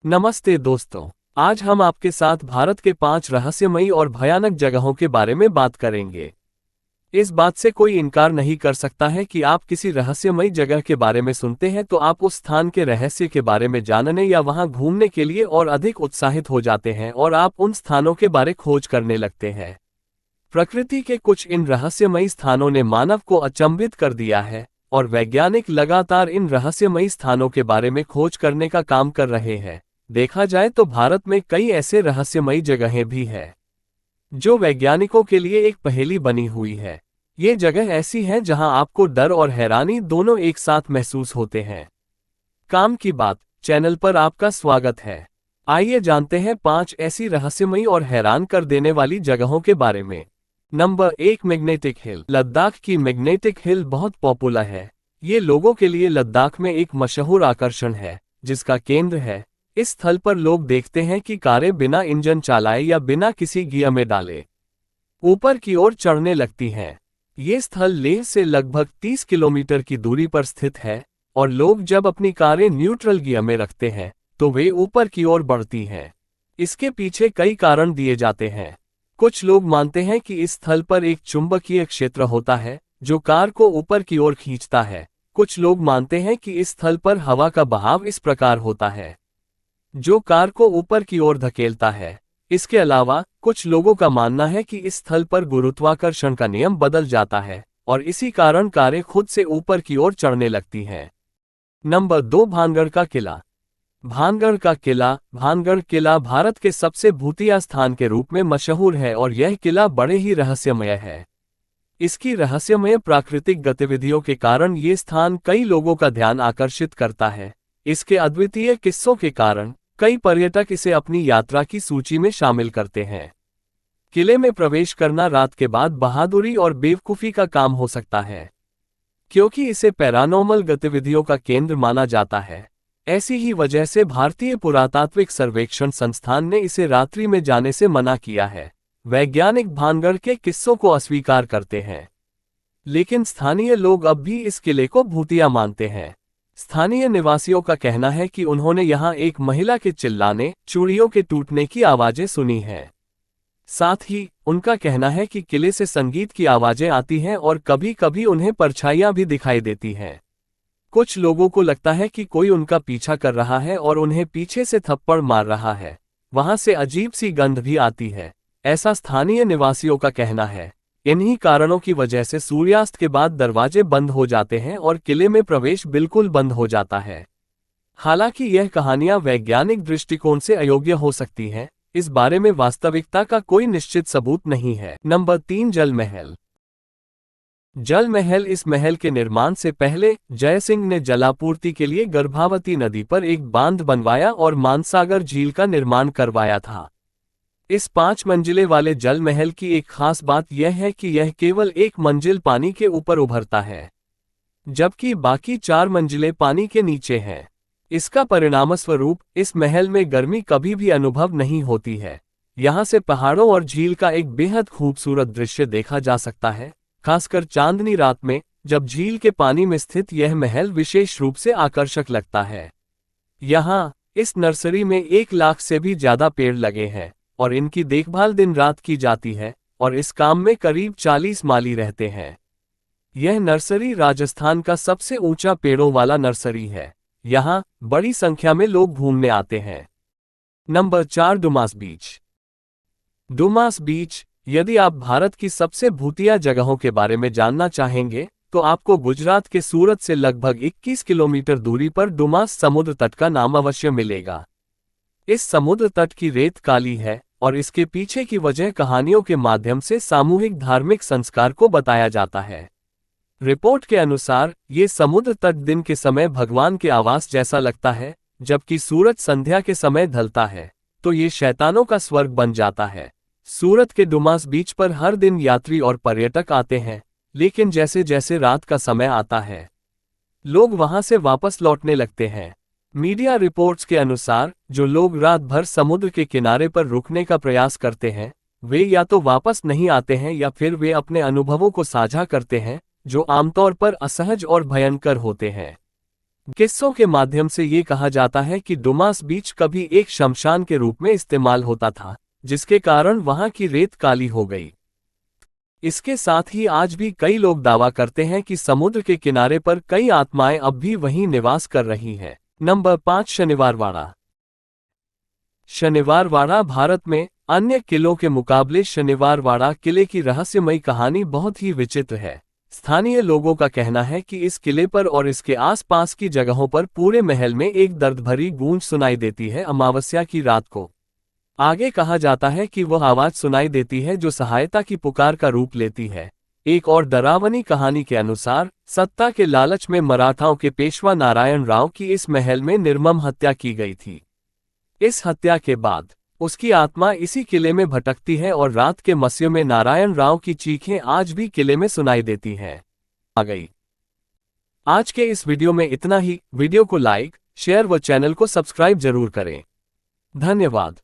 नमस्ते दोस्तों। आज हम आपके साथ भारत के 5 रहस्यमयी और भयानक जगहों के बारे में बात करेंगे। इस बात से कोई इनकार नहीं कर सकता है कि आप किसी रहस्यमयी जगह के बारे में सुनते हैं तो आप उस स्थान के रहस्य के बारे में जानने या वहां घूमने के लिए और अधिक उत्साहित हो जाते हैं और आप उन स्थानों के बारे खोज करने लगते हैं। प्रकृति के कुछ इन रहस्यमयी स्थानों ने मानव को अचंभित कर दिया है और वैज्ञानिक लगातार इन रहस्यमयी स्थानों के बारे में खोज करने का काम कर रहे हैं। देखा जाए तो भारत में कई ऐसे रहस्यमयी जगहें भी हैं जो वैज्ञानिकों के लिए एक पहेली बनी हुई है। ये जगह ऐसी है जहां आपको डर और हैरानी दोनों एक साथ महसूस होते हैं। काम की बात चैनल पर आपका स्वागत है। आइए जानते हैं 5 ऐसी रहस्यमयी और हैरान कर देने वाली जगहों के बारे में। Number 1, magnetic hill. लद्दाख की मैग्नेटिक हिल बहुत पॉपुलर है। ये लोगों के लिए लद्दाख में एक मशहूर आकर्षण है जिसका केंद्र है। इस स्थल पर लोग देखते हैं कि कारें बिना इंजन चलाए या बिना किसी गियर में डाले ऊपर की ओर चढ़ने लगती हैं। ये स्थल लेह से लगभग 30 किलोमीटर की दूरी पर स्थित है और लोग जब अपनी कारें न्यूट्रल गियर में रखते हैं तो वे ऊपर की ओर बढ़ती हैं। इसके पीछे कई कारण दिए जाते हैं। कुछ लोग मानते हैं कि इस स्थल पर एक चुंबकीय क्षेत्र होता है जो कार को ऊपर की ओर खींचता है। कुछ लोग मानते हैं कि इस स्थल पर हवा का बहाव इस प्रकार होता है जो कार को ऊपर की ओर धकेलता है। इसके अलावा कुछ लोगों का मानना है कि इस स्थल पर गुरुत्वाकर्षण का नियम बदल जाता है और इसी कारण कारें खुद से ऊपर की ओर चढ़ने लगती हैं। नंबर 2, भानगढ़ का किला। भानगढ़ का किला। भानगढ़ किला भारत के सबसे भूतिया स्थान के रूप में मशहूर है और यह किला बड़े ही रहस्यमय है। इसकी रहस्यमय प्राकृतिक गतिविधियों के कारण ये स्थान कई लोगों का ध्यान आकर्षित करता है। इसके अद्वितीय किस्सों के कारण कई पर्यटक इसे अपनी यात्रा की सूची में शामिल करते हैं। किले में प्रवेश करना रात के बाद बहादुरी और बेवकूफ़ी का काम हो सकता है क्योंकि इसे पैरानॉर्मल गतिविधियों का केंद्र माना जाता है। ऐसी ही वजह से भारतीय पुरातात्विक सर्वेक्षण संस्थान ने इसे रात्रि में जाने से मना किया है। वैज्ञानिक भानगढ़ के किस्सों को अस्वीकार करते हैं लेकिन स्थानीय लोग अब भी इस किले को भूतिया मानते हैं। स्थानीय निवासियों का कहना है कि उन्होंने यहां एक महिला के चिल्लाने, चूड़ियों के टूटने की आवाजें सुनी हैं। साथ ही उनका कहना है कि किले से संगीत की आवाजें आती हैं और कभी कभी उन्हें परछाइयां भी दिखाई देती हैं। कुछ लोगों को लगता है कि कोई उनका पीछा कर रहा है और उन्हें पीछे से थप्पड़ मार रहा है। वहां से अजीब सी गंध भी आती है, ऐसा स्थानीय निवासियों का कहना है। इन्हीं कारणों की वजह से सूर्यास्त के बाद दरवाजे बंद हो जाते हैं और किले में प्रवेश बिल्कुल बंद हो जाता है। हालांकि यह कहानियां वैज्ञानिक दृष्टिकोण से अयोग्य हो सकती हैं, इस बारे में वास्तविकता का कोई निश्चित सबूत नहीं है। नंबर 3, जल महल। जल महल। इस महल के निर्माण से पहले जय सिंह ने जलापूर्ति के लिए गर्भावती नदी पर एक बांध बनवाया और मानसागर झील का निर्माण करवाया था। इस 5 मंजिले वाले जल महल की एक खास बात यह है कि यह केवल एक मंजिल पानी के ऊपर उभरता है जबकि बाकी 4 मंजिलें पानी के नीचे हैं। इसका परिणामस्वरूप इस महल में गर्मी कभी भी अनुभव नहीं होती है। यहाँ से पहाड़ों और झील का एक बेहद खूबसूरत दृश्य देखा जा सकता है, खासकर चांदनी रात में जब झील के पानी में स्थित यह महल विशेष रूप से आकर्षक लगता है। यहाँ इस नर्सरी में 1 लाख से भी ज्यादा पेड़ लगे हैं और इनकी देखभाल दिन रात की जाती है और इस काम में करीब 40 माली रहते हैं। यह नर्सरी राजस्थान का सबसे ऊंचा पेड़ों वाला नर्सरी है। यहाँ बड़ी संख्या में लोग घूमने आते हैं। नंबर 4, डुमास बीच। डुमास बीच। यदि आप भारत की सबसे भूतिया जगहों के बारे में जानना चाहेंगे तो आपको गुजरात के सूरत से लगभग 21 किलोमीटर दूरी पर डुमास समुद्र तट का नाम अवश्य मिलेगा। इस समुद्र तट की रेत काली है और इसके पीछे की वजह कहानियों के माध्यम से सामूहिक धार्मिक संस्कार को बताया जाता है। रिपोर्ट के अनुसार ये समुद्र तट दिन के समय भगवान के आवास जैसा लगता है, जबकि सूरज संध्या के समय ढलता है तो ये शैतानों का स्वर्ग बन जाता है। सूरत के डुमास बीच पर हर दिन यात्री और पर्यटक आते हैं, लेकिन जैसे जैसे रात का समय आता है लोग वहां से वापस लौटने लगते हैं। मीडिया रिपोर्ट्स के अनुसार जो लोग रात भर समुद्र के किनारे पर रुकने का प्रयास करते हैं वे या तो वापस नहीं आते हैं या फिर वे अपने अनुभवों को साझा करते हैं जो आमतौर पर असहज और भयंकर होते हैं। किस्सों के माध्यम से ये कहा जाता है कि डुमास बीच कभी एक शमशान के रूप में इस्तेमाल होता था, जिसके कारण वहां की रेत काली हो गई। इसके साथ ही आज भी कई लोग दावा करते हैं कि समुद्र के किनारे पर कई आत्माएं अब भी वहीं निवास कर रही हैं। नंबर 5, शनिवारवाड़ा। शनिवारवाड़ा भारत में अन्य किलों के मुकाबले शनिवारवाड़ा किले की रहस्यमयी कहानी बहुत ही विचित्र है। स्थानीय लोगों का कहना है कि इस किले पर और इसके आसपास की जगहों पर पूरे महल में एक दर्दभरी गूंज सुनाई देती है अमावस्या की रात को। आगे कहा जाता है कि वह आवाज सुनाई देती है जो सहायता की पुकार का रूप लेती है। एक और डरावनी कहानी के अनुसार सत्ता के लालच में मराठाओं के पेशवा नारायण राव की इस महल में निर्मम हत्या की गई थी। इस हत्या के बाद उसकी आत्मा इसी किले में भटकती है और रात के मस्यों में नारायण राव की चीखें आज भी किले में सुनाई देती हैं। आ गई। आज के इस वीडियो में इतना ही। वीडियो को लाइक, शेयर व चैनल को सब्सक्राइब जरूर करें। धन्यवाद।